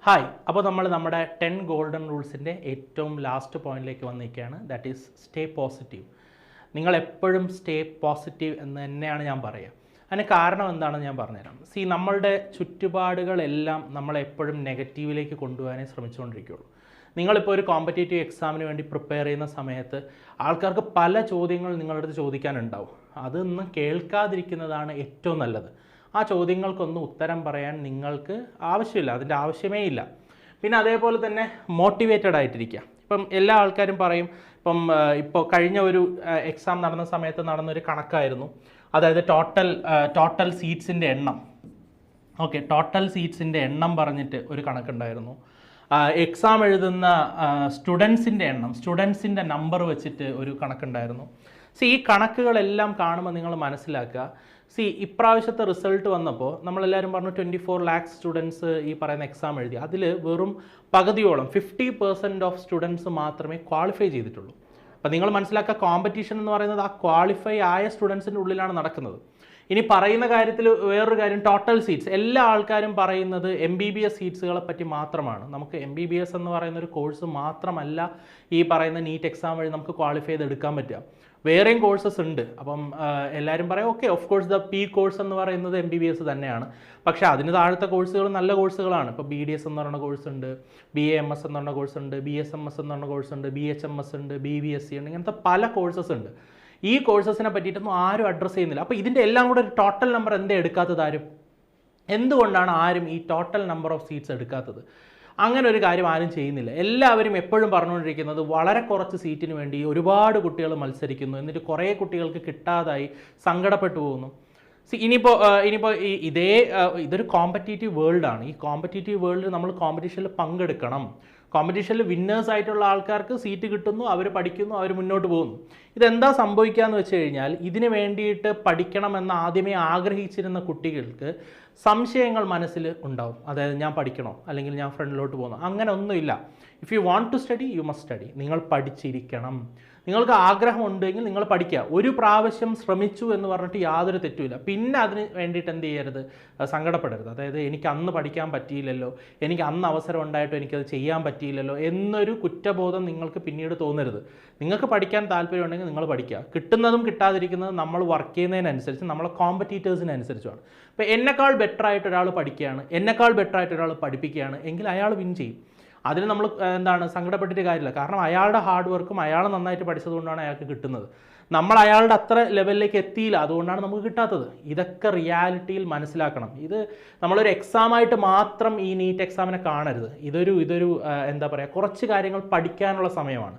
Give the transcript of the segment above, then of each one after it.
Hi, അപ്പോൾ നമ്മൾ നമ്മുടെ 10 ഗോൾഡൻ റൂൾസിൻ്റെ ഏറ്റവും ലാസ്റ്റ് പോയിന്റിലേക്ക് വന്നിരിക്കുകയാണ്. That is stay positive. നിങ്ങൾ എപ്പോഴും സ്റ്റേ പോസിറ്റീവ് എന്ന് തന്നെയാണ് ഞാൻ പറയുക. അതിന് കാരണം എന്താണെന്ന് ഞാൻ പറഞ്ഞുതരാം. നമ്മളുടെ ചുറ്റുപാടുകളെല്ലാം നമ്മളെപ്പോഴും നെഗറ്റീവിലേക്ക് കൊണ്ടുപോകാനേ ശ്രമിച്ചുകൊണ്ടിരിക്കുകയുള്ളൂ. നിങ്ങളിപ്പോൾ ഒരു കോമ്പറ്റേറ്റീവ് എക്സാമിന് വേണ്ടി പ്രിപ്പയർ ചെയ്യുന്ന സമയത്ത് ആൾക്കാർക്ക് പല ചോദ്യങ്ങൾ നിങ്ങളുടെ അടുത്ത് ചോദിക്കാനുണ്ടാവും. അതൊന്നും കേൾക്കാതിരിക്കുന്നതാണ് ഏറ്റവും നല്ലത്. ആ ചോദ്യങ്ങൾക്കൊന്നും ഉത്തരം പറയാൻ നിങ്ങൾക്ക് ആവശ്യമില്ല, അതിൻ്റെ ആവശ്യമേ ഇല്ല. പിന്നെ അതേപോലെ തന്നെ മോട്ടിവേറ്റഡ് ആയിട്ടിരിക്കുക. ഇപ്പം എല്ലാ ആൾക്കാരും പറയും, ഇപ്പോൾ കഴിഞ്ഞ ഒരു എക്സാം നടന്ന സമയത്ത് നടന്നൊരു കണക്കായിരുന്നു. അതായത് ടോട്ടൽ സീറ്റ്സിൻ്റെ എണ്ണം. ടോട്ടൽ സീറ്റ്സിൻ്റെ എണ്ണം പറഞ്ഞിട്ട് ഒരു കണക്കുണ്ടായിരുന്നു. എക്സാം എഴുതുന്ന സ്റ്റുഡൻസിൻ്റെ നമ്പർ വെച്ചിട്ട് ഒരു കണക്കുണ്ടായിരുന്നു. ഈ കണക്കുകളെല്ലാം കാണുമ്പോൾ നിങ്ങൾ മനസ്സിലാക്കുക, ഇപ്രാവശ്യത്തെ റിസൾട്ട് വന്നപ്പോൾ നമ്മളെല്ലാവരും പറഞ്ഞു 24 lakh സ്റ്റുഡൻസ് ഈ പറയുന്ന എക്സാം എഴുതി. അതിൽ വെറും പകുതിയോളം 50% ഓഫ് സ്റ്റുഡൻസ് മാത്രമേ ക്വാളിഫൈ ചെയ്തിട്ടുള്ളൂ. അപ്പോൾ നിങ്ങൾ മനസ്സിലാക്കുക, കോമ്പറ്റീഷൻ എന്ന് പറയുന്നത് ആ ക്വാളിഫൈ ആയ സ്റ്റുഡൻസിൻ്റെ ഉള്ളിലാണ് നടക്കുന്നത്. ഇനി പറയുന്ന കാര്യത്തിൽ വേറൊരു കാര്യം, ടോട്ടൽ സീറ്റ്സ് എല്ലാ ആൾക്കാരും പറയുന്നത് MBBS സീറ്റ്സുകളെ പറ്റി മാത്രമാണ്. നമുക്ക് MBBS എന്ന് പറയുന്ന ഒരു കോഴ്സ് മാത്രമല്ല ഈ പറയുന്ന നീറ്റ് എക്സാം വഴി നമുക്ക് ക്വാളിഫൈ ചെയ്തെടുക്കാൻ പറ്റുക. വേറെയും കോഴ്സസ് ഉണ്ട്. എല്ലാവരും പറയും of course the P course എന്ന് പറയുന്നത് MBBS തന്നെയാണ്. പക്ഷേ അതിന് താഴത്തെ കോഴ്സുകൾ നല്ല കോഴ്സുകളാണ്. ഇപ്പോൾ BDS എന്ന് പറയുന്ന കോഴ്സ് ഉണ്ട്, BAMS എന്ന് പറഞ്ഞ കോഴ്സ് ഉണ്ട്, BSMS എന്ന് പറഞ്ഞ കോഴ്സ് ഉണ്ട്, BHMS ഉണ്ട്, BVSC ഉണ്ട്. ഇങ്ങനത്തെ പല കോഴ്സസ് ഉണ്ട്. ഈ കോഴ്സസിനെ പറ്റിയിട്ടൊന്നും ആരും അഡ്രസ്സ് ചെയ്യുന്നില്ല. അപ്പോൾ ഇതിൻ്റെ എല്ലാം കൂടെ ഒരു ടോട്ടൽ നമ്പർ എന്തേ എടുക്കാത്തത് ആരും? എന്തുകൊണ്ടാണ് ആരും ഈ ടോട്ടൽ നമ്പർ ഓഫ് സീറ്റ്സ് എടുക്കാത്തത്? അങ്ങനെ ഒരു കാര്യം ആരും ചെയ്യുന്നില്ല. എല്ലാവരും എപ്പോഴും പറഞ്ഞുകൊണ്ടിരിക്കുന്നത് വളരെ കുറച്ച് സീറ്റിന് വേണ്ടി ഒരുപാട് കുട്ടികൾ മത്സരിക്കുന്നു, എന്നിട്ട് കുറേ കുട്ടികൾക്ക് കിട്ടാതായി സങ്കടപ്പെട്ടു പോകുന്നു. ഇനിയിപ്പോൾ ഇതൊരു കോമ്പറ്റേറ്റീവ് വേൾഡാണ്. ഈ കോമ്പറ്റേറ്റീവ് വേൾഡിൽ നമ്മൾ കോമ്പറ്റീഷനിൽ പങ്കെടുക്കണം. കോമ്പറ്റീഷനിൽ വിന്നേഴ്സ് ആയിട്ടുള്ള ആൾക്കാർക്ക് സീറ്റ് കിട്ടുന്നു, അവർ പഠിക്കുന്നു, അവർ മുന്നോട്ട് പോകുന്നു. ഇതെന്താ സംഭവിക്കുകയെന്ന് വെച്ച് കഴിഞ്ഞാൽ, ഇതിന് വേണ്ടിയിട്ട് പഠിക്കണമെന്ന് ആദ്യമേ ആഗ്രഹിച്ചിരുന്ന കുട്ടികൾക്ക് സംശയങ്ങൾ മനസ്സിൽ ഉണ്ടാവും. അതായത് ഞാൻ പഠിക്കണോ, അല്ലെങ്കിൽ ഞാൻ ഫ്രണ്ടിലോട്ട് പോകണോ? അങ്ങനെ ഒന്നുമില്ല. If you want to study you must study. നിങ്ങൾ പഠിച്ചിരിക്കണം. നിങ്ങൾക്ക് ആഗ്രഹം ഉണ്ടെങ്കിൽ നിങ്ങൾ പഠിക്കുക. ഒരു പ്രാവശ്യം ശ്രമിച്ചു എന്ന് പറഞ്ഞിട്ട് യാതൊരു തെറ്റുമില്ല. പിന്നെ അതിന് വേണ്ടിയിട്ട് എന്ത് ചെയ്യരുത്, സങ്കടപ്പെടരുത്. അതായത് എനിക്ക് അന്ന് പഠിക്കാൻ പറ്റിയില്ലല്ലോ, എനിക്ക് അന്ന് അവസരം ഉണ്ടായിട്ടും എനിക്കത് ചെയ്യാൻ പറ്റിയില്ലല്ലോ എന്നൊരു കുറ്റബോധം നിങ്ങൾക്ക് പിന്നീട് തോന്നരുത്. നിങ്ങൾക്ക് പഠിക്കാൻ താല്പര്യമുണ്ടെങ്കിൽ നിങ്ങൾ പഠിക്കുക. കിട്ടുന്നതും കിട്ടാതിരിക്കുന്നതും നമ്മൾ വർക്ക് ചെയ്യുന്നതിനനുസരിച്ച്, നമ്മളെ കോമ്പറ്റീറ്റേഴ്സിനനുസരിച്ചുമാണ്. ഇപ്പോൾ എന്നെക്കാൾ ബെറ്റർ ആയിട്ട് ഒരാൾ പഠിക്കുകയാണ്, എന്നെക്കാൾ ബെറ്റർ ആയിട്ട് ഒരാൾ പഠിപ്പിക്കുകയാണ് എങ്കിൽ അയാൾ വിൻ ചെയ്യും. അതിന് നമ്മൾ സങ്കടപ്പെട്ടിട്ട് കാര്യമില്ല. കാരണം അയാളുടെ ഹാർഡ് വർക്കും അയാൾ നന്നായിട്ട് പഠിച്ചതുകൊണ്ടാണ് അയാൾക്ക് കിട്ടുന്നത്. നമ്മൾ അയാളുടെ അത്ര ലെവലിലേക്ക് എത്തിയില്ല, അതുകൊണ്ടാണ് നമുക്ക് കിട്ടാത്തത്. ഇതൊക്കെ റിയാലിറ്റിയിൽ മനസ്സിലാക്കണം. ഇത് നമ്മളൊരു എക്സാമായിട്ട് മാത്രം ഈ നീറ്റ് എക്സാമിനെ കാണരുത്. ഇതൊരു കുറച്ച് കാര്യങ്ങൾ പഠിക്കാനുള്ള സമയമാണ്.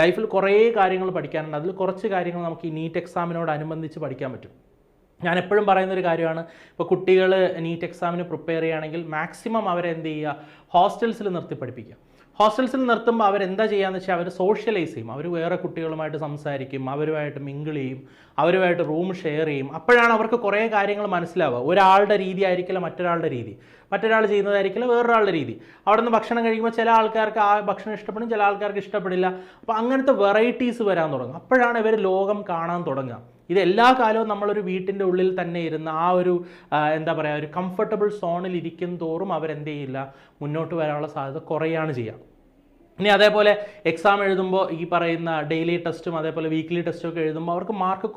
ലൈഫിൽ കുറേ കാര്യങ്ങൾ പഠിക്കാനുണ്ട്. അതിൽ കുറച്ച് കാര്യങ്ങൾ നമുക്ക് ഈ നീറ്റ് എക്സാമിനോടനുബന്ധിച്ച് പഠിക്കാൻ പറ്റും. ഞാൻ എപ്പോഴും പറയുന്നൊരു കാര്യമാണ്, ഇപ്പോൾ കുട്ടികൾ നീറ്റ് എക്സാമിന് പ്രിപ്പയർ ചെയ്യുകയാണെങ്കിൽ മാക്സിമം അവരെന്ത് ചെയ്യുക, ഹോസ്റ്റൽസിൽ നിർത്തി പഠിപ്പിക്കുക. ഹോസ്റ്റൽസിൽ നിർത്തുമ്പോൾ അവരെന്താ ചെയ്യുകയെന്ന് വെച്ചാൽ അവർ സോഷ്യലൈസ് ചെയ്യും. അവർ വേറെ കുട്ടികളുമായിട്ട് സംസാരിക്കും, അവരുമായിട്ട് മിങ്കിൾ ചെയ്യും, അവരുമായിട്ട് റൂം ഷെയർ ചെയ്യും. അപ്പോഴാണ് അവർക്ക് കുറേ കാര്യങ്ങൾ മനസ്സിലാവുക. ഒരാളുടെ രീതി ആയിരിക്കില്ല മറ്റൊരാളുടെ രീതി, മറ്റൊരാൾ ചെയ്യുന്നതായിരിക്കില്ല വേറൊരാളുടെ രീതി. അവിടെ നിന്ന് ഭക്ഷണം കഴിക്കുമ്പോൾ ചില ആൾക്കാർക്ക് ആ ഭക്ഷണം ഇഷ്ടപ്പെടും, ചില ആൾക്കാർക്ക് ഇഷ്ടപ്പെടില്ല. അപ്പോൾ അങ്ങനത്തെ വെറൈറ്റീസ് വരാൻ തുടങ്ങും. അപ്പോഴാണ് ഇവർ ലോകം കാണാൻ തുടങ്ങുക. ഇത് എല്ലാ കാലവും നമ്മളൊരു വീട്ടിൻ്റെ ഉള്ളിൽ തന്നെ ഇരുന്ന് ആ ഒരു ഒരു കംഫർട്ടബിൾ സോണിൽ ഇരിക്കും തോറും അവരെന്ത് ചെയ്യില്ല, മുന്നോട്ട് വരാനുള്ള സാധ്യത കുറയാണ് ചെയ്യുക. ഇനി അതേപോലെ എക്സാം എഴുതുമ്പോൾ ഈ പറയുന്ന ഡെയിലി ടെസ്റ്റും അതേപോലെ വീക്ക്ലി ടെസ്റ്റും ഒക്കെ എഴുതുമ്പോൾ അവർക്ക് മാർക്ക്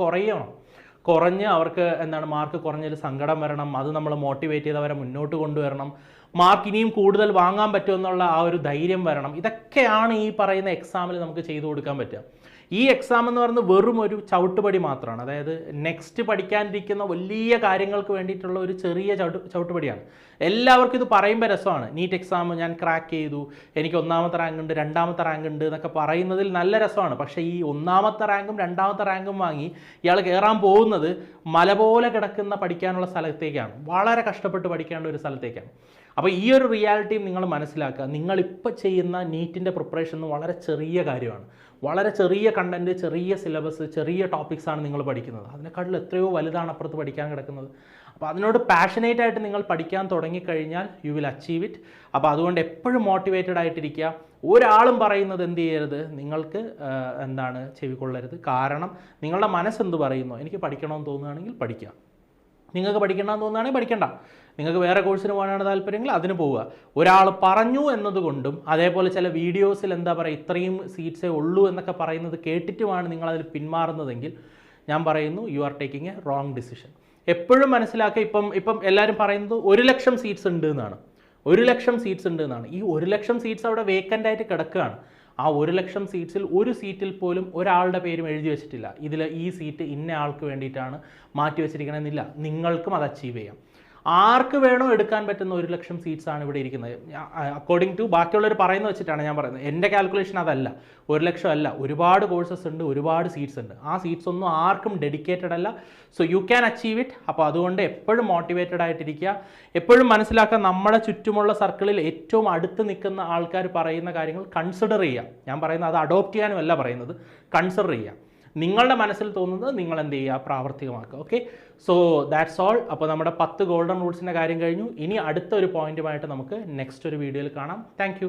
കുറഞ്ഞ് അവർക്ക് മാർക്ക് കുറഞ്ഞൊരു സങ്കടം വരണം. അത് നമ്മൾ മോട്ടിവേറ്റ് ചെയ്ത് അവരെ മുന്നോട്ട് കൊണ്ടുവരണം. മാർക്ക് ഇനിയും കൂടുതൽ വാങ്ങാൻ പറ്റുമെന്നുള്ള ആ ഒരു ധൈര്യം വരണം. ഇതൊക്കെയാണ് ഈ പറയുന്ന എക്സാമിൽ നമുക്ക് ചെയ്തു കൊടുക്കാൻ പറ്റുക. ഈ എക്സാം എന്ന് പറയുന്നത് വെറും ഒരു ചവിട്ടുപടി മാത്രമാണ്. അതായത് നെക്സ്റ്റ് പഠിക്കാനിരിക്കുന്ന വലിയ കാര്യങ്ങൾക്ക് വേണ്ടിയിട്ടുള്ള ഒരു ചെറിയ ചവിട്ടുപടിയാണ്. എല്ലാവർക്കും ഇത് പറയുമ്പോൾ രസമാണ്. നീറ്റ് എക്സാം ഞാൻ ക്രാക്ക് ചെയ്തു, എനിക്ക് 1ാമത്തെ റാങ്ക് ഉണ്ട്, 2ാമത്തെ റാങ്ക് ഉണ്ട് എന്നൊക്കെ പറയുന്നതിൽ നല്ല രസമാണ്. പക്ഷേ ഈ 1ാമത്തെ റാങ്കും 2ാമത്തെ റാങ്കും വാങ്ങി ഇയാൾ കയറാൻ പോകുന്നത് മല പോലെ കിടക്കുന്ന പഠിക്കാനുള്ള സ്ഥലത്തേക്കാണ്, വളരെ കഷ്ടപ്പെട്ട് പഠിക്കേണ്ട ഒരു സ്ഥലത്തേക്കാണ്. അപ്പോൾ ഈ ഒരു റിയാലിറ്റിയും നിങ്ങൾ മനസ്സിലാക്കുക. നിങ്ങളിപ്പോൾ ചെയ്യുന്ന നീറ്റിൻ്റെ പ്രിപ്പറേഷൻ വളരെ ചെറിയ കാര്യമാണ്. വളരെ ചെറിയ കണ്ടൻറ്റ്, ചെറിയ സിലബസ്, ചെറിയ ടോപ്പിക്സാണ് നിങ്ങൾ പഠിക്കുന്നത്. അതിനെക്കാട്ടിൽ എത്രയോ വലുതാണ് അപ്പുറത്ത് പഠിക്കാൻ കിടക്കുന്നത്. അപ്പോൾ അതിനോട് പാഷനേറ്റ് ആയിട്ട് നിങ്ങൾ പഠിക്കാൻ തുടങ്ങിക്കഴിഞ്ഞാൽ യു വിൽ അച്ചീവ് ഇറ്റ്. അപ്പോൾ അതുകൊണ്ട് എപ്പോഴും മോട്ടിവേറ്റഡ് ആയിട്ടിരിക്കുക. ഒരാളും പറയുന്നത് എന്ത് ചെയ്യരുത്, നിങ്ങൾക്ക് ചെവിക്കൊള്ളരുത്. കാരണം നിങ്ങളുടെ മനസ്സെന്ത് പറയുന്നു, എനിക്ക് പഠിക്കണമെന്ന് തോന്നുകയാണെങ്കിൽ പഠിക്കുക. നിങ്ങൾക്ക് പഠിക്കണമെന്ന് തോന്നുകയാണെങ്കിൽ പഠിക്കണ്ട, നിങ്ങൾക്ക് വേറെ കോഴ്സിന് പോകാനാണ് താല്പര്യമെങ്കിൽ അതിന് പോവുക. ഒരാൾ പറഞ്ഞു എന്നതുകൊണ്ടും അതേപോലെ ചില വീഡിയോസിൽ എന്താ പറയുക ഇത്രയും സീറ്റ്സേ ഉള്ളൂ എന്നൊക്കെ പറയുന്നത് കേട്ടിട്ടുമാണ് നിങ്ങളതിൽ പിന്മാറുന്നതെങ്കിൽ ഞാൻ പറയുന്നു you are taking A wrong decision. എപ്പോഴും മനസ്സിലാക്കുക, ഇപ്പം എല്ലാവരും പറയുന്നത് 1,00,000 സീറ്റ്സ് ഉണ്ട് എന്നാണ്. 1,00,000 സീറ്റ്സ് ഉണ്ട് എന്നാണ്. ഈ 1,00,000 സീറ്റ്സ് അവിടെ വേക്കൻ്റ് ആയിട്ട് കിടക്കുകയാണ്. ആ 1,00,000 സീറ്റ്സിൽ ഒരു സീറ്റിൽ പോലും ഒരാളുടെ പേരും എഴുതി വെച്ചിട്ടില്ല. ഇതിൽ ഈ സീറ്റ് ഇന്ന ആൾക്ക് വേണ്ടിയിട്ടാണ് മാറ്റി വെച്ചിരിക്കണമെന്നില്ല. നിങ്ങൾക്കും അത് അച്ചീവ് ചെയ്യാം. ആർക്ക് വേണോ എടുക്കാൻ പറ്റുന്ന 1,00,000 സീറ്റ്സാണ് ഇവിടെ ഇരിക്കുന്നത്. അക്കോർഡിംഗ് ടു ബാക്കിയുള്ളവർ പറയുന്നത് വെച്ചിട്ടാണ് ഞാൻ പറയുന്നത്. എൻ്റെ കാൽക്കുലേഷൻ അതല്ല, 1,00,000 അല്ല, ഒരുപാട് കോഴ്സസ് ഉണ്ട്, ഒരുപാട് സീറ്റ്സ് ഉണ്ട്. ആ സീറ്റ്സ് ഒന്നും ആർക്കും ഡെഡിക്കേറ്റഡ് അല്ല. So you can achieve it. അപ്പോൾ അതുകൊണ്ട് എപ്പോഴും മോട്ടിവേറ്റഡ് ആയിട്ടിരിക്കുക. എപ്പോഴും മനസ്സിലാക്കുക, നമ്മുടെ ചുറ്റുമുള്ള സർക്കിളിൽ ഏറ്റവും അടുത്ത് നിൽക്കുന്ന ആൾക്കാർ പറയുന്ന കാര്യങ്ങൾ കൺസിഡർ ചെയ്യുക. ഞാൻ പറയുന്നത് അത് അഡോപ്റ്റ് ചെയ്യാനും അല്ല പറയുന്നത്, കൺസിഡർ ചെയ്യുക. നിങ്ങളുടെ മനസ്സിൽ തോന്നുന്നത് നിങ്ങൾ എന്ത് ചെയ്യുക, പ്രാവർത്തികമാക്കുക. Okay, so that's all. അപ്പോൾ നമ്മുടെ 10 ഗോൾഡൻ റൂൾസിൻ്റെ കാര്യം കഴിഞ്ഞു. ഇനി അടുത്ത ഒരു പോയിന്റുമായിട്ട് നമുക്ക് നെക്സ്റ്റ് ഒരു വീഡിയോയിൽ കാണാം. താങ്ക്